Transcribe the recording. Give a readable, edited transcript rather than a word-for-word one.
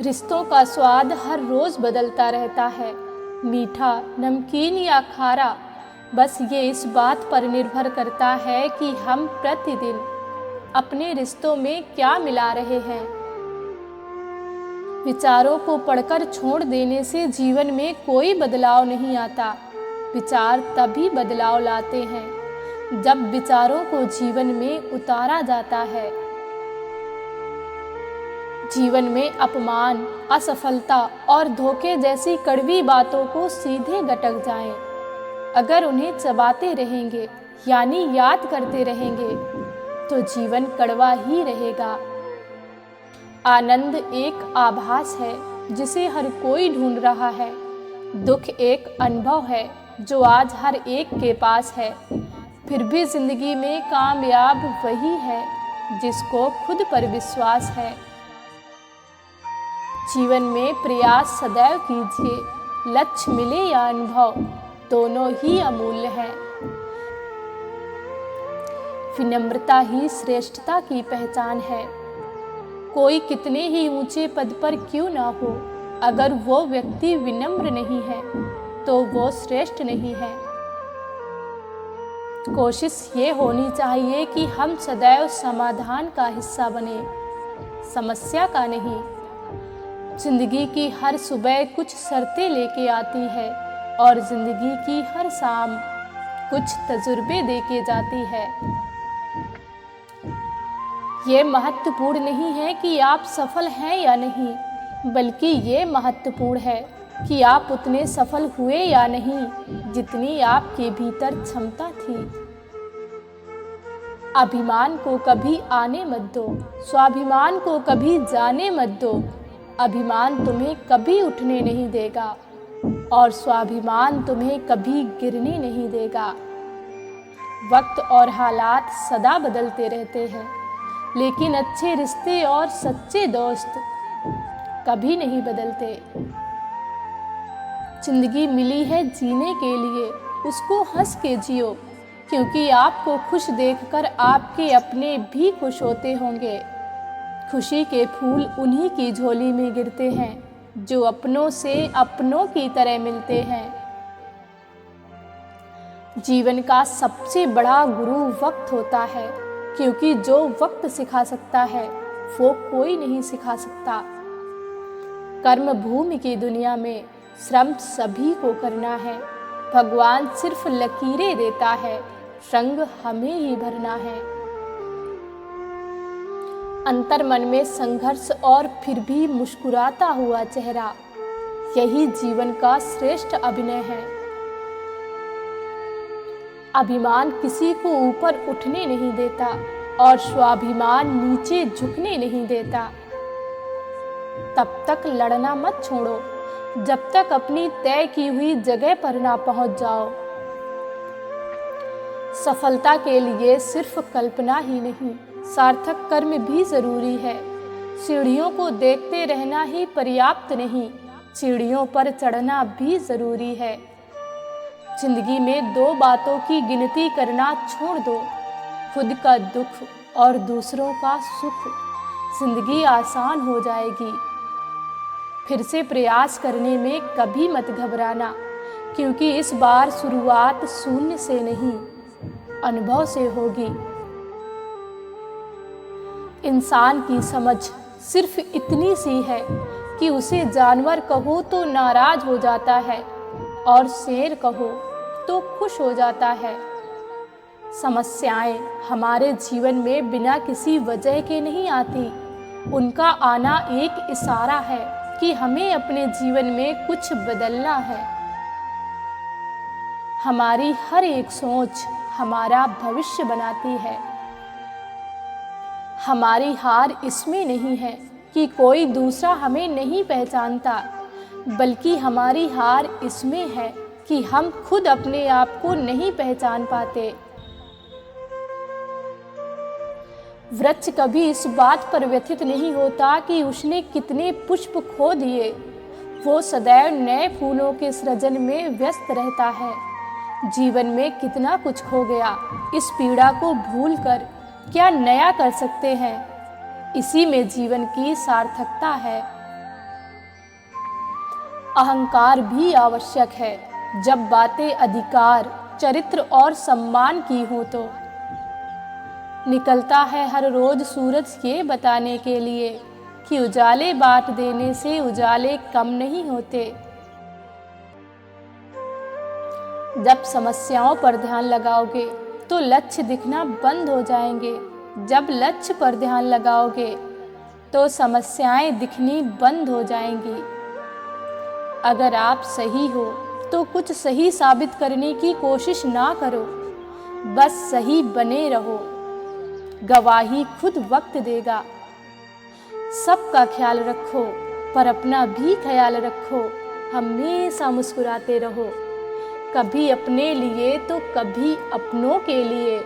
रिश्तों का स्वाद हर रोज बदलता रहता है, मीठा, नमकीन या खारा। बस ये इस बात पर निर्भर करता है कि हम प्रतिदिन अपने रिश्तों में क्या मिला रहे हैं। विचारों को पढ़कर छोड़ देने से जीवन में कोई बदलाव नहीं आता। विचार तभी बदलाव लाते हैं जब विचारों को जीवन में उतारा जाता है। जीवन में अपमान, असफलता और धोखे जैसी कड़वी बातों को सीधे गटक जाएं। अगर उन्हें चबाते रहेंगे यानी याद करते रहेंगे तो जीवन कड़वा ही रहेगा। आनंद एक आभास है जिसे हर कोई ढूंढ रहा है। दुख एक अनुभव है जो आज हर एक के पास है। फिर भी जिंदगी में कामयाब वही है जिसको खुद पर विश्वास है। जीवन में प्रयास सदैव कीजिए, लक्ष्य मिले या अनुभव, दोनों ही अमूल्य हैं। विनम्रता ही श्रेष्ठता की पहचान है। कोई कितने ही ऊंचे पद पर क्यों ना हो, अगर वो व्यक्ति विनम्र नहीं है तो वो श्रेष्ठ नहीं है। कोशिश ये होनी चाहिए कि हम सदैव समाधान का हिस्सा बने, समस्या का नहीं। जिंदगी की हर सुबह कुछ शर्तें लेके आती है और जिंदगी की हर शाम कुछ तजुर्बे देके जाती है। ये महत्वपूर्ण नहीं है कि आप सफल हैं या नहीं, बल्कि ये महत्वपूर्ण है कि आप उतने सफल हुए या नहीं जितनी आपके भीतर क्षमता थी। अभिमान को कभी आने मत दो, स्वाभिमान को कभी जाने मत दो। अभिमान तुम्हें कभी उठने नहीं देगा और स्वाभिमान तुम्हें कभी गिरने नहीं देगा। वक्त और हालात सदा बदलते रहते हैं, लेकिन अच्छे रिश्ते और सच्चे दोस्त कभी नहीं बदलते। जिंदगी मिली है जीने के लिए, उसको हंस के जियो, क्योंकि आपको खुश देखकर आपके अपने भी खुश होते होंगे। खुशी के फूल उन्हीं की झोली में गिरते हैं जो अपनों से अपनों की तरह मिलते हैं। जीवन का सबसे बड़ा गुरु वक्त होता है, क्योंकि जो वक्त सिखा सकता है वो कोई नहीं सिखा सकता। कर्म भूमि की दुनिया में श्रम सभी को करना है। भगवान सिर्फ लकीरें देता है, रंग हमें ही भरना है। अंतर मन में संघर्ष और फिर भी मुस्कुराता हुआ चेहरा, यही जीवन का श्रेष्ठ अभिनय है। अभिमान किसी को ऊपर उठने नहीं देता और स्वाभिमान नीचे झुकने नहीं देता। तब तक लड़ना मत छोड़ो जब तक अपनी तय की हुई जगह पर ना पहुंच जाओ। सफलता के लिए सिर्फ कल्पना ही नहीं, सार्थक कर्म भी जरूरी है। सीढ़ियों को देखते रहना ही पर्याप्त नहीं, सीढ़ियों पर चढ़ना भी जरूरी है। जिंदगी में दो बातों की गिनती करना छोड़ दो, खुद का दुख और दूसरों का सुख। जिंदगी आसान हो जाएगी। फिर से प्रयास करने में कभी मत घबराना, क्योंकि इस बार शुरुआत शून्य से नहीं, अनुभव से होगी। इंसान की समझ सिर्फ इतनी सी है कि उसे जानवर कहो तो नाराज हो जाता है और शेर कहो तो खुश हो जाता है। समस्याएं हमारे जीवन में बिना किसी वजह के नहीं आती। उनका आना एक इशारा है कि हमें अपने जीवन में कुछ बदलना है। हमारी हर एक सोच हमारा भविष्य बनाती है। हमारी हार इसमें नहीं है कि कोई दूसरा हमें नहीं पहचानता, बल्कि हमारी हार इसमें है कि हम खुद अपने आप को नहीं पहचान पाते। वृक्ष कभी इस बात पर व्यथित नहीं होता कि उसने कितने पुष्प खो दिए। वो सदैव नए फूलों के सृजन में व्यस्त रहता है। जीवन में कितना कुछ खो गया, इस पीड़ा को भूलकर क्या नया कर सकते हैं। इसी में जीवन की सार्थकता है। अहंकार भी आवश्यक है जब बातें अधिकार, चरित्र और सम्मान की हो तो। निकलता है हर रोज सूरज ये बताने के लिए कि उजाले बांट देने से उजाले कम नहीं होते। जब समस्याओं पर ध्यान लगाओगे तो लक्ष्य दिखना बंद हो जाएंगे। जब लक्ष्य पर ध्यान लगाओगे तो समस्याएं दिखनी बंद हो जाएंगी। अगर आप सही हो तो कुछ सही साबित करने की कोशिश ना करो, बस सही बने रहो। गवाही खुद वक्त देगा। सबका ख्याल रखो पर अपना भी ख्याल रखो। हमेशा मुस्कुराते रहो, कभी अपने लिए तो कभी अपनों के लिए।